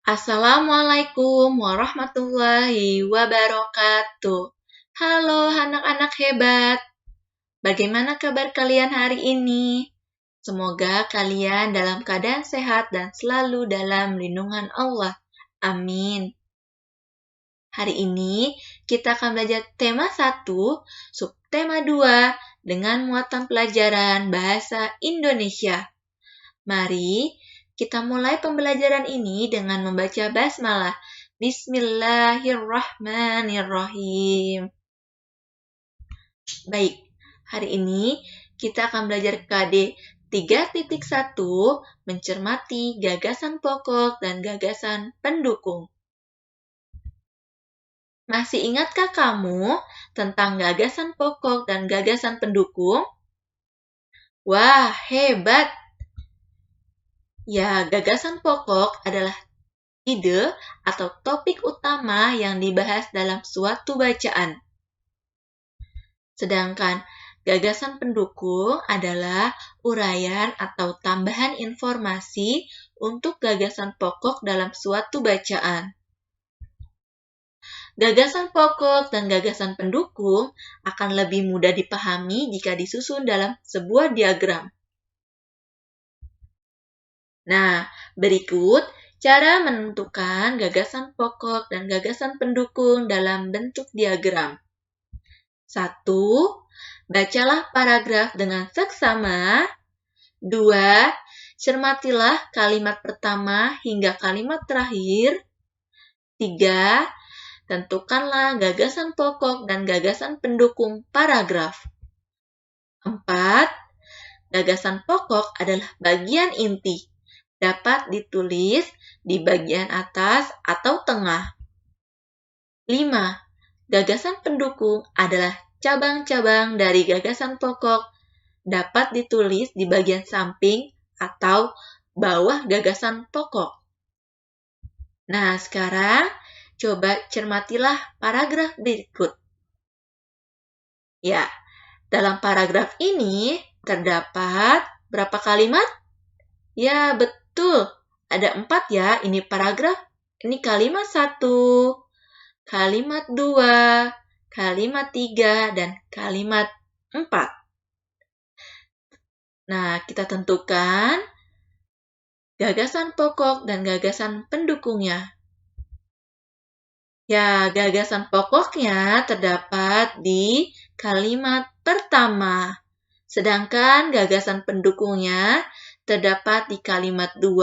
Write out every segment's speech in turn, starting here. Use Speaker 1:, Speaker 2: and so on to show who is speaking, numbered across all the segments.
Speaker 1: Assalamualaikum warahmatullahi wabarakatuh. Halo anak-anak hebat. Bagaimana kabar kalian hari ini? Semoga kalian dalam keadaan sehat dan selalu dalam lindungan Allah. Amin. Hari ini kita akan belajar tema 1, subtema 2 dengan muatan pelajaran bahasa Indonesia. Mari kita mulai pembelajaran ini dengan membaca basmalah. Bismillahirrahmanirrahim. Baik, hari ini kita akan belajar KD 3.1 mencermati gagasan pokok dan gagasan pendukung. Masih ingatkah kamu tentang gagasan pokok dan gagasan pendukung? Wah, hebat! Ya, gagasan pokok adalah ide atau topik utama yang dibahas dalam suatu bacaan. Sedangkan gagasan pendukung adalah uraian atau tambahan informasi untuk gagasan pokok dalam suatu bacaan. Gagasan pokok dan gagasan pendukung akan lebih mudah dipahami jika disusun dalam sebuah diagram. Nah, berikut cara menentukan gagasan pokok dan gagasan pendukung dalam bentuk diagram. 1. Bacalah paragraf dengan seksama. 2. Cermatilah kalimat pertama hingga kalimat terakhir. 3. Tentukanlah gagasan pokok dan gagasan pendukung paragraf. 4. Gagasan pokok adalah bagian inti. Dapat ditulis di bagian atas atau tengah. 5. Gagasan pendukung adalah cabang-cabang dari gagasan pokok. Dapat ditulis di bagian samping atau bawah gagasan pokok. Nah, sekarang coba cermatilah paragraf berikut. Ya, dalam paragraf ini terdapat berapa kalimat? Ya, betul. Ada 4 ya. Ini paragraf. Ini kalimat 1, kalimat 2, kalimat 3, dan kalimat 4. Nah, kita tentukan gagasan pokok dan gagasan pendukungnya. Ya, gagasan pokoknya terdapat di kalimat pertama. Sedangkan gagasan pendukungnya terdapat di kalimat 2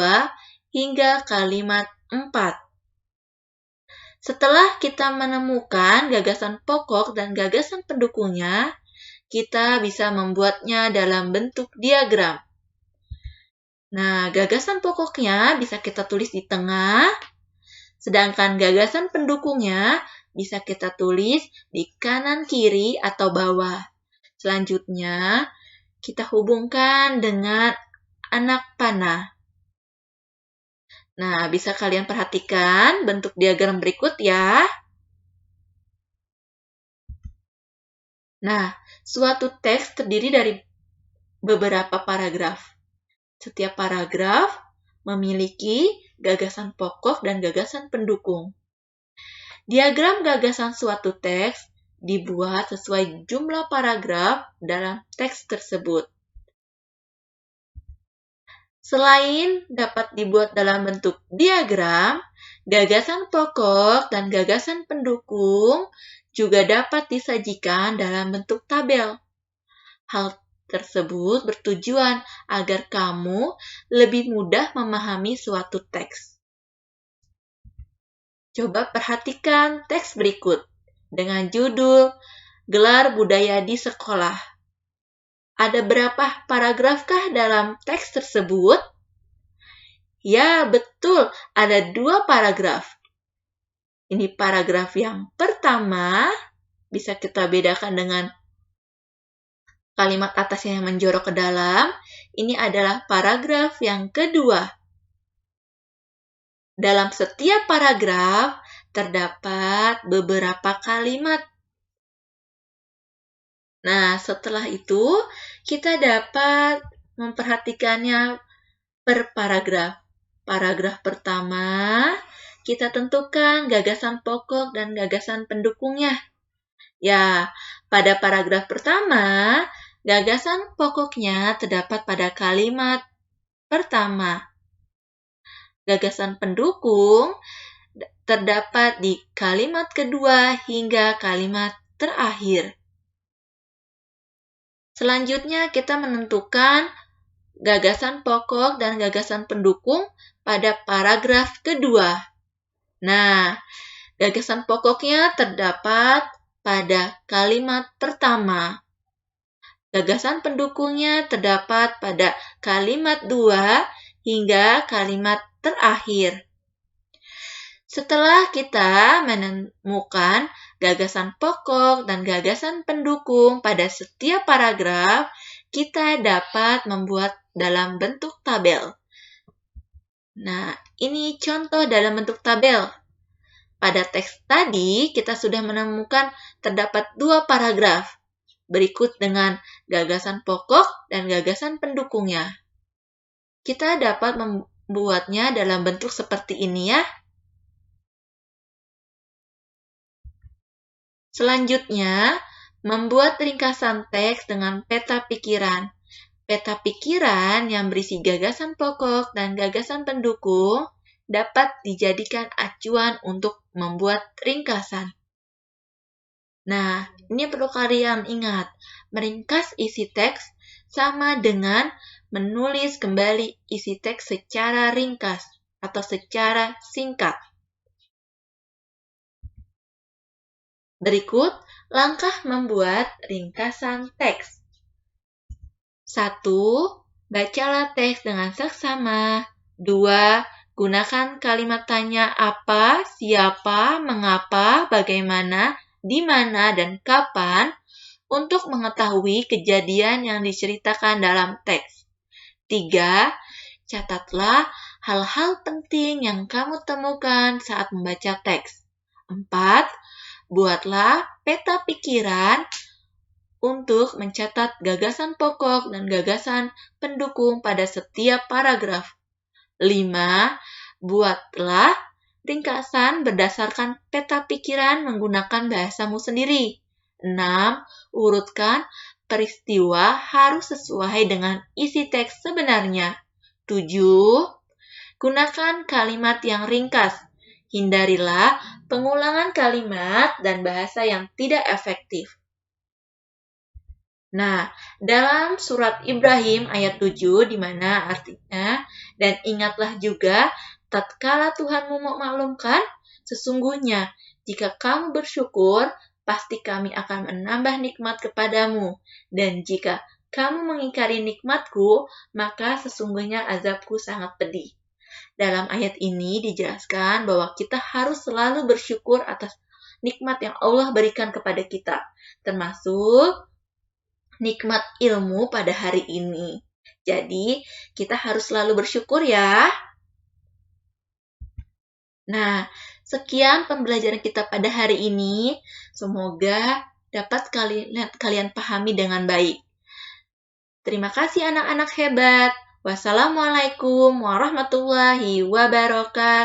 Speaker 1: hingga kalimat 4. Setelah kita menemukan gagasan pokok dan gagasan pendukungnya, kita bisa membuatnya dalam bentuk diagram. Nah, gagasan pokoknya bisa kita tulis di tengah, sedangkan gagasan pendukungnya bisa kita tulis di kanan, kiri, atau bawah. Selanjutnya, kita hubungkan dengan anak panah. Nah, bisa kalian perhatikan bentuk diagram berikut ya. Nah, suatu teks terdiri dari beberapa paragraf. Setiap paragraf memiliki gagasan pokok dan gagasan pendukung. Diagram gagasan suatu teks dibuat sesuai jumlah paragraf dalam teks tersebut. Selain dapat dibuat dalam bentuk diagram, gagasan pokok dan gagasan pendukung juga dapat disajikan dalam bentuk tabel. Hal tersebut bertujuan agar kamu lebih mudah memahami suatu teks. Coba perhatikan teks berikut dengan judul Gelar Budaya di Sekolah. Ada berapa paragrafkah dalam teks tersebut? Ya, betul, ada 2 paragraf. Ini paragraf yang pertama, bisa kita bedakan dengan kalimat atasnya yang menjorok ke dalam. Ini adalah paragraf yang kedua. Dalam setiap paragraf terdapat beberapa kalimat. Nah, setelah itu kita dapat memperhatikannya per paragraf. paragraf pertama, kita tentukan gagasan pokok dan gagasan pendukungnya. Ya, pada paragraf pertama, gagasan pokoknya terdapat pada kalimat pertama. Gagasan pendukung terdapat di kalimat kedua hingga kalimat terakhir. Selanjutnya, kita menentukan gagasan pokok dan gagasan pendukung pada paragraf kedua. Nah, gagasan pokoknya terdapat pada kalimat pertama. Gagasan pendukungnya terdapat pada kalimat 2 hingga kalimat terakhir. Setelah kita menemukan gagasan pokok dan gagasan pendukung pada setiap paragraf, kita dapat membuat dalam bentuk tabel. Nah, ini contoh dalam bentuk tabel. Pada teks tadi, kita sudah menemukan terdapat 2 paragraf, berikut dengan gagasan pokok dan gagasan pendukungnya. Kita dapat membuatnya dalam bentuk seperti ini ya. Selanjutnya, membuat ringkasan teks dengan peta pikiran. Peta pikiran yang berisi gagasan pokok dan gagasan pendukung dapat dijadikan acuan untuk membuat ringkasan. Nah, ini perlu kalian ingat, meringkas isi teks sama dengan menulis kembali isi teks secara ringkas atau secara singkat. Berikut langkah membuat ringkasan teks. 1. Bacalah teks dengan seksama. 2. Gunakan kalimat tanya apa, siapa, mengapa, bagaimana, di mana, dan kapan untuk mengetahui kejadian yang diceritakan dalam teks. 3. Catatlah hal-hal penting yang kamu temukan saat membaca teks. 4. Buatlah peta pikiran untuk mencatat gagasan pokok dan gagasan pendukung pada setiap paragraf. 5. Buatlah ringkasan berdasarkan peta pikiran menggunakan bahasamu sendiri. 6. Urutkan peristiwa harus sesuai dengan isi teks sebenarnya. 7. Gunakan kalimat yang ringkas. Hindarilah pengulangan kalimat dan bahasa yang tidak efektif. Nah, dalam surat Ibrahim ayat 7, di mana artinya, dan ingatlah juga, tatkala Tuhanmu memaklumkan, sesungguhnya jika kamu bersyukur, pasti kami akan menambah nikmat kepadamu. Dan jika kamu mengingkari nikmatku, maka sesungguhnya azabku sangat pedih. Dalam ayat ini dijelaskan bahwa kita harus selalu bersyukur atas nikmat yang Allah berikan kepada kita, termasuk nikmat ilmu pada hari ini. Jadi, kita harus selalu bersyukur ya. Nah, sekian pembelajaran kita pada hari ini. Semoga dapat kalian pahami dengan baik. Terima kasih anak-anak hebat. Wassalamualaikum warahmatullahi wabarakatuh.